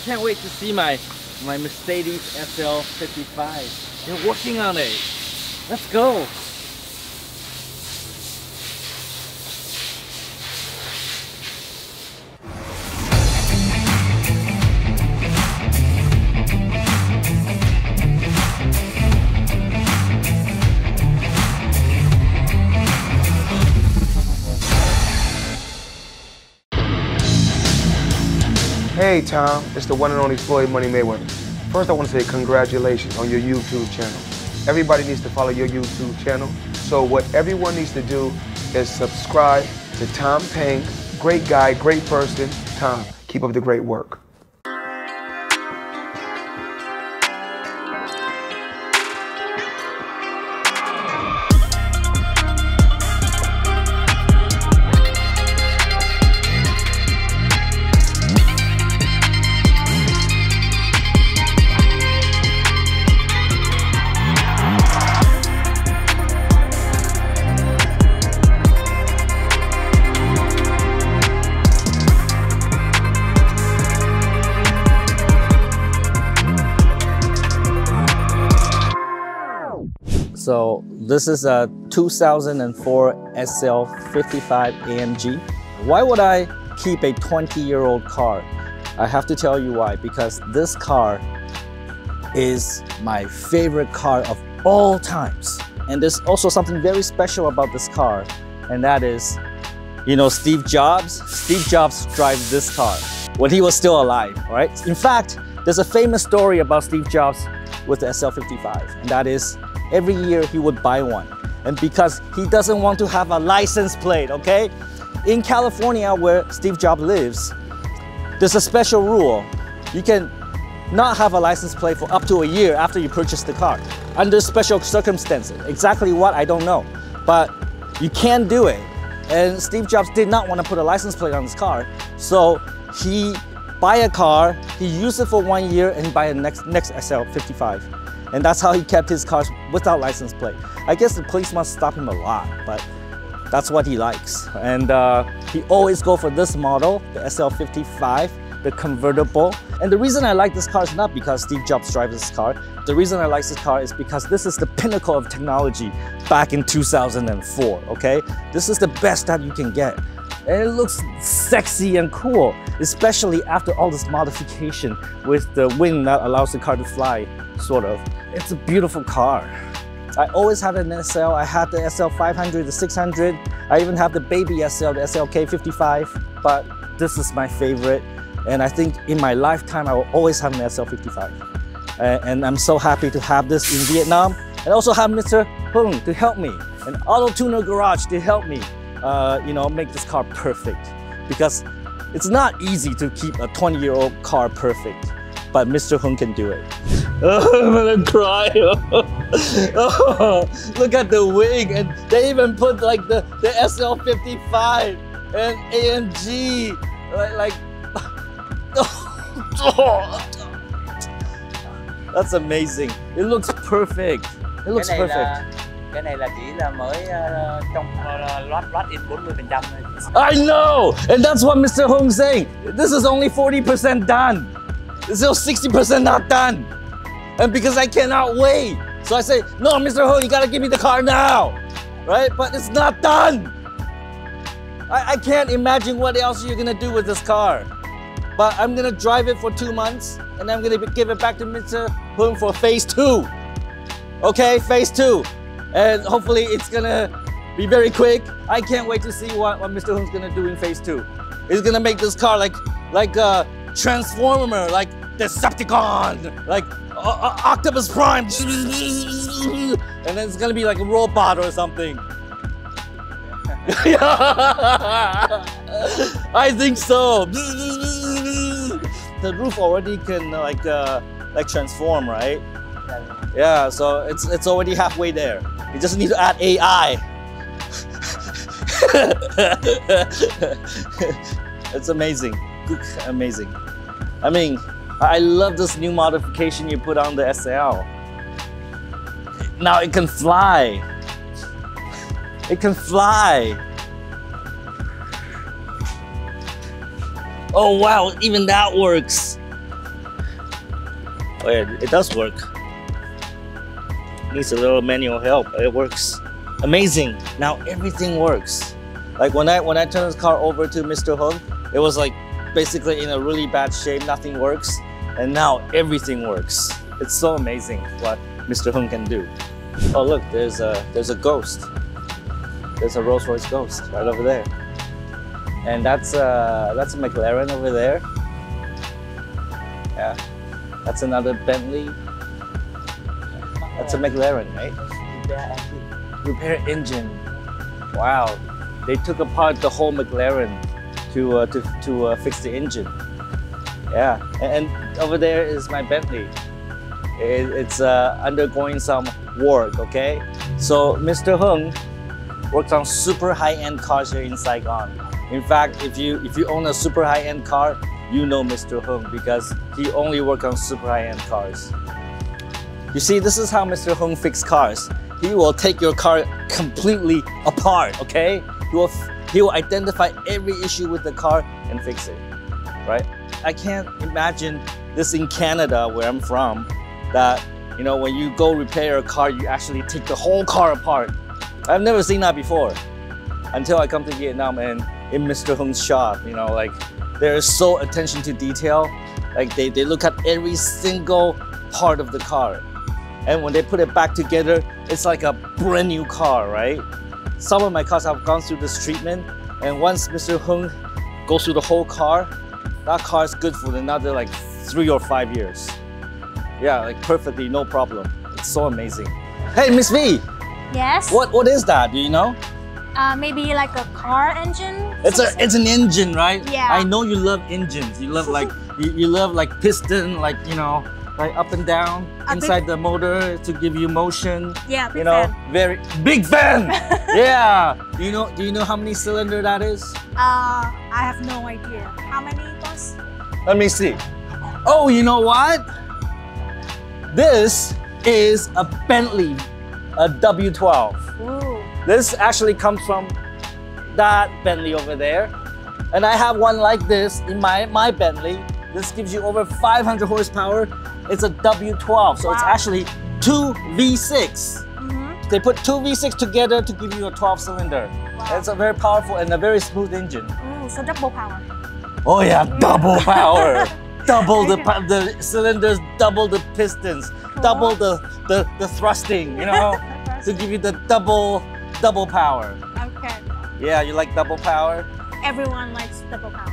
can't wait to see my Mercedes SL55. They're working on it. Let's go. Hey Tom, it's the one and only Floyd Money Mayweather. First I want to say congratulations on your YouTube channel. Everybody needs to follow your YouTube channel. So what everyone needs to do is subscribe to Tom Payne. Great guy, great person. Tom, keep up the great work. So this is a 2004 SL55 AMG. Why would I keep a 20-year-old car? I have to tell you why, because this car is my favorite car of all times. And there's also something very special about this car, and that is, you know, Steve Jobs? Steve Jobs drives this car when he was still alive, right? In fact, there's a famous story about Steve Jobs with the SL55, and that is, every year he would buy one. And because he doesn't want to have a license plate, okay? In California, where Steve Jobs lives, there's a special rule. You can not have a license plate for up to a year after you purchase the car, under special circumstances. Exactly what, I don't know. But you can do it. And Steve Jobs did not want to put a license plate on his car. So he buy a car, he used it for 1 year, and he buy a next SL55. And that's how he kept his cars without license plate. I guess the police must stop him a lot, but that's what he likes. And he always go for this model, the SL55, the convertible. And the reason I like this car is not because Steve Jobs drives this car. The reason I like this car is because this is the pinnacle of technology back in 2004, okay? This is the best that you can get. And it looks sexy and cool, especially after all this modification with the wing that allows the car to fly, sort of. It's a beautiful car. I always had an SL. I had the SL500, the 600. I even have the baby SL, the SLK55, but this is my favorite. And I think in my lifetime, I will always have an SL55. And I'm so happy to have this in Vietnam, and also have Mr. Hung to help me, an auto tuner garage to help me, you know, make this car perfect. Because it's not easy to keep a 20-year-old car perfect, but Mr. Hung can do it. Oh, I'm gonna cry. Oh, look at the wing, and they even put like the SL55 and AMG, like that's amazing. It looks perfect. It looks perfect. Cái này là chỉ là mới trong loát in 40% thôi. I know, and that's what Mr. Hong's saying. This is only 40% done. It's still 60% not done. And because I cannot wait, so I say, no, Mr. Hong, you gotta give me the car now, right? But it's not done. I can't imagine what else you're gonna do with this car. But I'm gonna drive it for 2 months, and I'm gonna give it back to Mr. Hong for phase 2. Okay, phase 2. And hopefully it's gonna be very quick. I can't wait to see what Mr. Hong's gonna do in phase 2. He's gonna make this car like a Transformer, like Decepticon, like Optimus Prime. And then it's gonna be like a robot or something. I think so. The roof already can like transform, right? Yeah, so it's already halfway there. You just need to add AI. It's amazing, amazing. I mean, I love this new modification you put on the SL. Now it can fly. It can fly. Oh wow, even that works. Oh yeah, it does work. Needs a little manual help. It works. Amazing. Now everything works. Like when I turned this car over to Mr. Hung, it was like basically in a really bad shape. Nothing works, and now everything works. It's so amazing what Mr. Hung can do. Oh look, there's a ghost. There's a Rolls-Royce Ghost right over there, and that's a McLaren over there. Yeah, that's another Bentley. That's a McLaren, right? Repair engine. Wow, they took apart the whole McLaren to fix the engine. Yeah, and over there is my Bentley. It's undergoing some work. Okay, so Mr. Hung works on super high-end cars here in Saigon. In fact, if you own a super high-end car, you know Mr. Hung because he only works on super high-end cars. You see, this is how Mr. Hung fixes cars. He will take your car completely apart, okay? He will identify every issue with the car and fix it, right? I can't imagine this in Canada, where I'm from, that, you know, when you go repair a car, you actually take the whole car apart. I've never seen that before until I come to Vietnam and in Mr. Hung's shop, you know, like there is so attention to detail. Like they look at every single part of the car. And when they put it back together, it's like a brand new car, right? Some of my cars have gone through this treatment, and once Mr. Hung goes through the whole car, that car is good for another like 3 or 5 years. Yeah, like perfectly, no problem. It's so amazing. Hey, Miss V. Yes. What is that? Do you know? Maybe like a car engine. It's an engine, right? Yeah. I know you love engines. You love like you love like piston, like, you know, like up and down inside the motor to give you motion. Yeah, big you know, fan. very big fan. Yeah. Do you know how many cylinder that is? I have no idea. How many was? Let me see. Oh, you know what? This is a Bentley, a W12. Ooh. This actually comes from that Bentley over there. And I have one like this in my Bentley. This gives you over 500 horsepower. It's a W12, so it's actually 2 V6. They put 2 V6 together to give you a 12 cylinder. Wow. It's a very powerful and a very smooth engine. Ooh, so double power. Oh yeah, double power. Double the cylinders, double the pistons, double the thrusting, you know, to give you the double power. Okay. Yeah, you like double power? Everyone likes double power.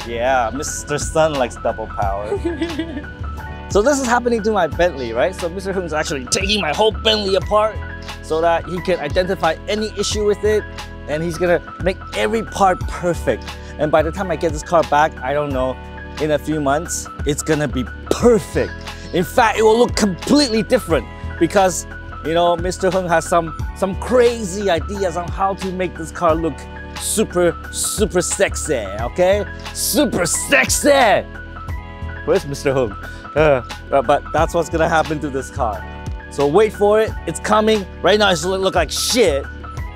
Yeah, Mr. Sun likes double power. So this is happening to my Bentley, right? So Mr. Hung's actually taking my whole Bentley apart so that he can identify any issue with it, and he's gonna make every part perfect. And by the time I get this car back, I don't know, in a few months, it's gonna be perfect. In fact, it will look completely different because, you know, Mr. Hung has some crazy ideas on how to make this car look super sexy, okay? Super sexy! Where's Mr. Hung? But that's what's gonna happen to this car. So wait for it, it's coming. Right now it's look like shit,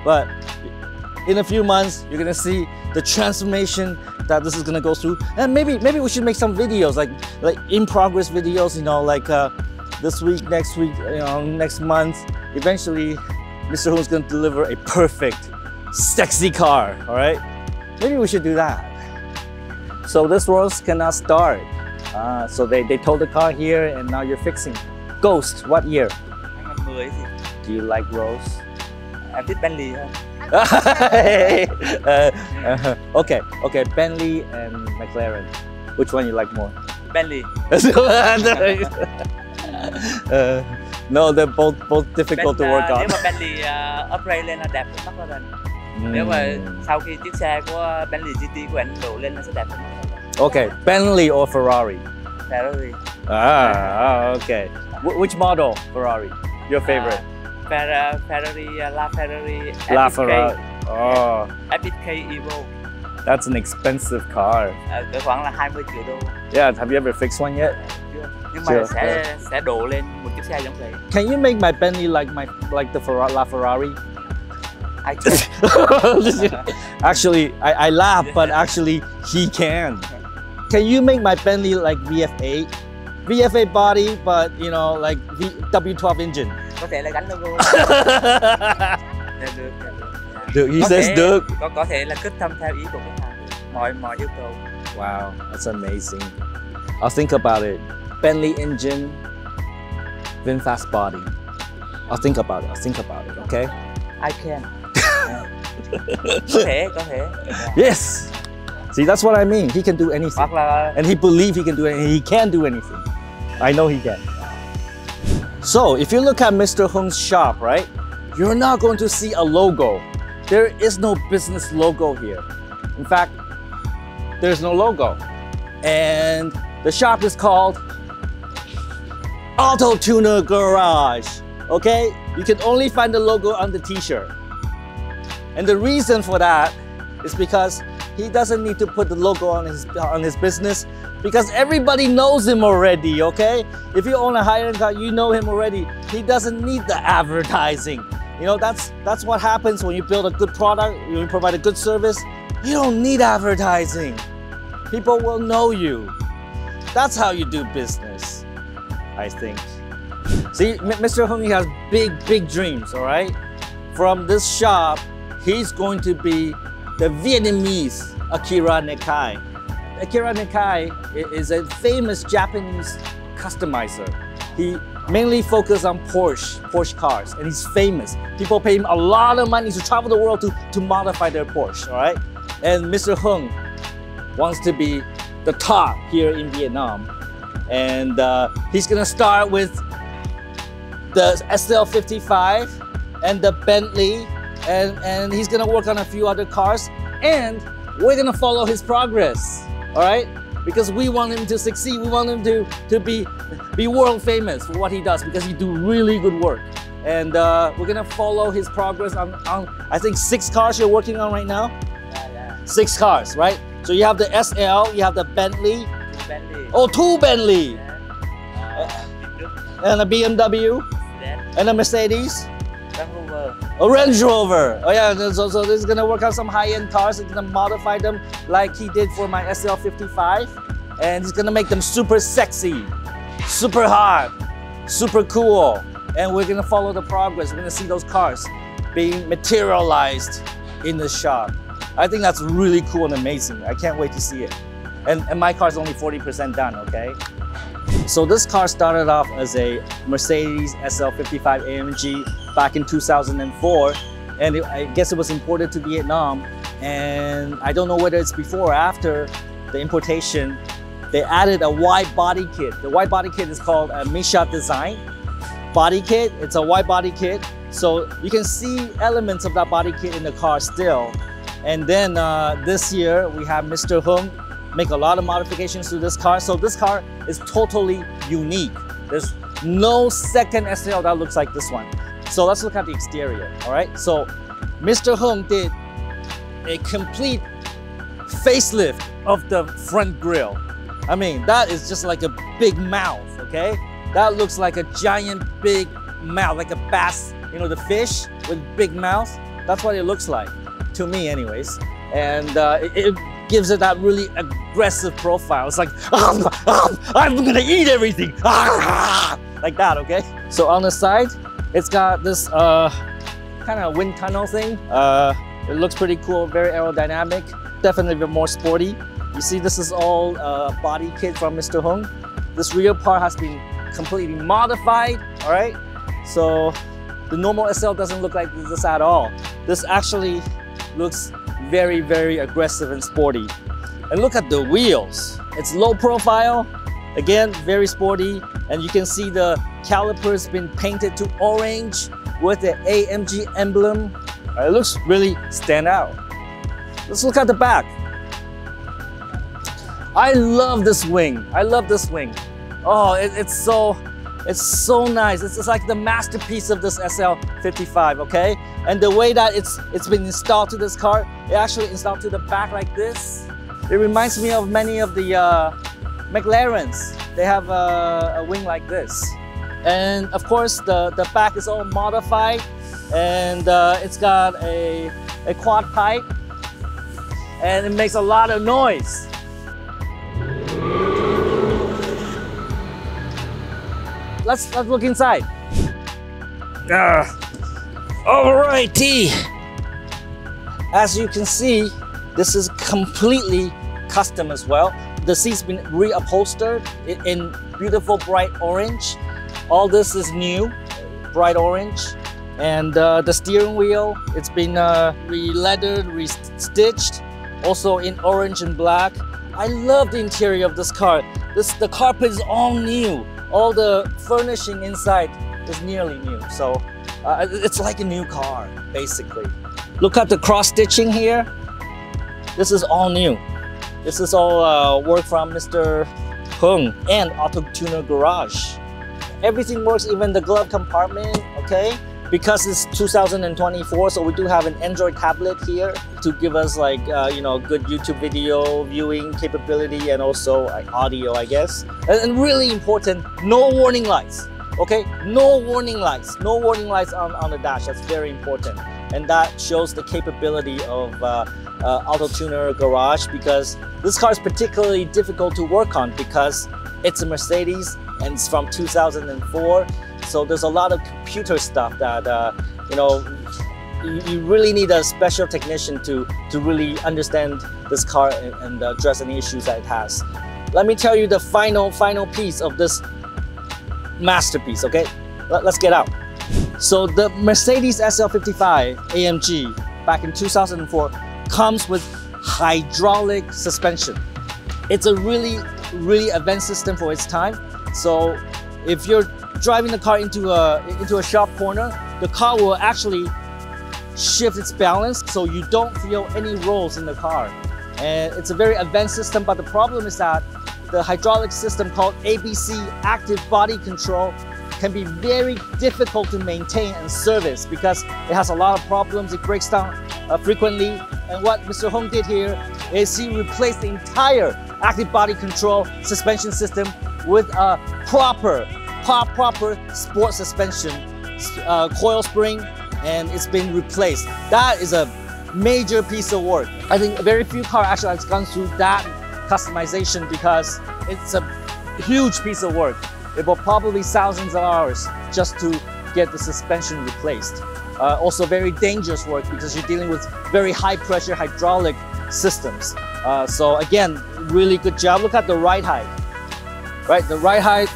but in a few months, you're gonna see the transformation that this is gonna go through. And maybe we should make some videos, like in progress videos, you know, like this week, next week, you know, next month. Eventually, Mr. Hung's gonna deliver a perfect, sexy car, all right? Maybe we should do that. So this Rolls cannot start. So they towed the car here and now you're fixing. Ghost, what year? 2010 gì. Do you like Rolls? Em thích Bentley hơn. Okay, Bentley and McLaren. Which one you like more? Bentley. No, they're both difficult to work on. Nếu mà Bentley upgrade lên là đẹp hơn McLaren. Nếu mà sau khi chiếc xe của Bentley GT của anh đổ lên nó sẽ đẹp hơn McLaren. Okay, Bentley or Ferrari? Ferrari. Okay. Which model Ferrari? Your favorite? Ferrari, LaFerrari. Oh. FXK Evo. That's an expensive car. Cỡ khoảng là 20 triệu đô. Yeah, have you ever fixed one yet? Chưa. Nhưng mà sẽ đổ lên một chiếc xe giống vậy. Can you make my Bentley like the LaFerrari? I can't. Actually, I laugh, but actually he can. Can you make my Bentley like VF8? VFA body, but you know, like W12 engine. Có thể là gắn logo. Được. Được, he says được. Có thể là custom theo ý của khách hàng. Mọi yêu cầu. Wow, that's amazing. I'll think about it. Bentley engine, VinFast body. I'll think about it, okay? I can. Có thể. Yes! See, that's what I mean. He can do anything. Hoặc là... And he believes he can do anything. He can do anything. I know he can. So, if you look at Mr. Hung's shop, right? You're not going to see a logo. There is no business logo here. In fact, there's no logo. And the shop is called Auto Tuner Garage. Okay? You can only find the logo on the t-shirt. And the reason for that is because he doesn't need to put the logo on his business because everybody knows him already, okay? If you own a high-end car, you know him already. He doesn't need the advertising. You know, that's what happens when you build a good product, you provide a good service. You don't need advertising. People will know you. That's how you do business, I think. See, Mr. Hung has big dreams, all right? From this shop, he's going to be the Vietnamese Akira Nikai. Akira Nikai is a famous Japanese customizer. He mainly focuses on Porsche cars, and he's famous. People pay him a lot of money to travel the world to modify their Porsche, all right? And Mr. Hung wants to be the top here in Vietnam. And he's gonna start with the SL55 and the Bentley, and he's gonna work on a few other cars, and we're gonna follow his progress, all right? Because we want him to succeed, we want him to be world famous for what he does, because he do really good work. And we're gonna follow his progress on I think 6 cars you're working on right now? Yeah. 6 cars, right? So you have the SL, you have the Bentley. 2 Bentley. Oh, 2 Bentley. Yeah. And a BMW. That. And a Mercedes. Range Rover. A Range Rover. Oh yeah, so this is gonna work on some high-end cars. He's gonna modify them like he did for my SL55. And he's gonna make them super sexy, super hot, super cool. And we're gonna follow the progress. We're gonna see those cars being materialized in the shop. I think that's really cool and amazing. I can't wait to see it. And my car's only 40% done, okay? So this car started off as a Mercedes SL55 AMG back in 2004. And I guess it was imported to Vietnam. And I don't know whether it's before or after the importation, they added a wide body kit. The wide body kit is called a Misha Design body kit. It's a wide body kit. So you can see elements of that body kit in the car still. And then this year we have Mr. Hung make a lot of modifications to this car. So this car is totally unique. There's no second SL that looks like this one. So let's look at the exterior, all right? So Mr. Hung did a complete facelift of the front grille. I mean, that is just like a big mouth, okay? That looks like a giant big mouth, like a bass, you know, the fish with big mouth. That's what it looks like, to me anyways. And it gives it that really aggressive profile. It's like, I'm gonna eat everything. Like that, okay? So on the side, it's got this kind of wind tunnel thing. It looks pretty cool, very aerodynamic, definitely a bit more sporty. You see, this is all body kit from Mr. Hung. This rear part has been completely modified, all right? So the normal SL doesn't look like this at all. This actually looks very aggressive and sporty. And look at the wheels. It's low profile, again, very sporty. And you can see the calipers been painted to orange with the AMG emblem. It looks really stand out. Let's look at the back. I love this wing. I love this wing. Oh, it's so nice. It's like the masterpiece of this SL55, okay? And the way that it's been installed to this car, it actually installed to the back like this. It reminds me of many of the McLarens. They have a wing like this. And of course, the back is all modified, and it's got a quad pipe, and it makes a lot of noise. let's look inside. Alrighty. As you can see, this is completely custom as well. The seat's been reupholstered in beautiful bright orange. All this is new, bright orange. And the steering wheel, it's been re-leathered, re-stitched, also in orange and black. I love the interior of this car. The carpet is all new. All the furnishing inside is nearly new. So it's like a new car, basically. Look at the cross stitching here. This is all new. This is all work from Mr. Hung and Auto Tuner Garage. Everything works, even the glove compartment, okay? Because it's 2024, so we do have an Android tablet here to give us like, you know, good YouTube video viewing capability and also like, audio, I guess. And really important, no warning lights, okay? No warning lights. No warning lights on the dash. That's very important. And that shows the capability of Auto Tuner Garage, because this car is particularly difficult to work on because it's a Mercedes and it's from 2004. So there's a lot of computer stuff that, you know, you really need a special technician to really understand this car and address any issues that it has. Let me tell you the final piece of this masterpiece, okay? Let's get out. So the Mercedes SL55 AMG back in 2004 comes with hydraulic suspension. It's a really advanced system for its time. So if you're driving the car into a sharp corner, the car will actually shift its balance so you don't feel any rolls in the car. And it's a very advanced system, but the problem is that the hydraulic system called ABC, active body control, can be very difficult to maintain and service because it has a lot of problems. It breaks down frequently. And what Mr. Hung did here is he replaced the entire active body control suspension system with a proper sport suspension coil spring, and it's been replaced. That is a major piece of work. I think very few cars actually has gone through that customization because it's a huge piece of work. It will probably thousands of hours just to get the suspension replaced. Also very dangerous work because you're dealing with very high pressure hydraulic systems. So again, really good job. Look at the ride height. Right, the ride height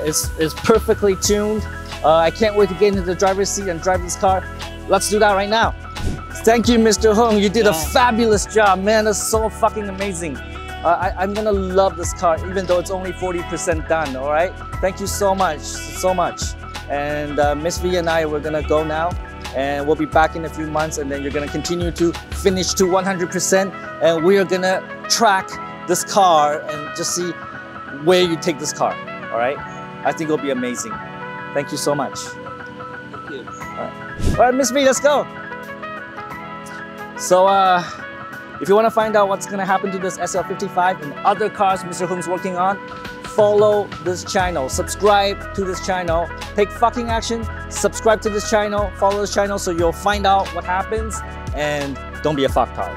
is perfectly tuned. I can't wait to get into the driver's seat and drive this car. Let's do that right now. Thank you, Mr. Hung. You did a fabulous job, man. That's so fucking amazing. I'm gonna love this car, even though it's only 40% done. All right. Thank you so much, so much. And Miss V and I, we're gonna go now, and we'll be back in a few months. And then you're gonna continue to finish to 100%, and we are gonna track this car and just see where you take this car. All right. I think it'll be amazing. Thank you so much. Thank you. All right, Miss V, let's go. So, if you want to find out what's going to happen to this SL55 and other cars Mr. Hung's working on, follow this channel, subscribe to this channel, take fucking action, subscribe to this channel, follow this channel so you'll find out what happens, and don't be a fucktard.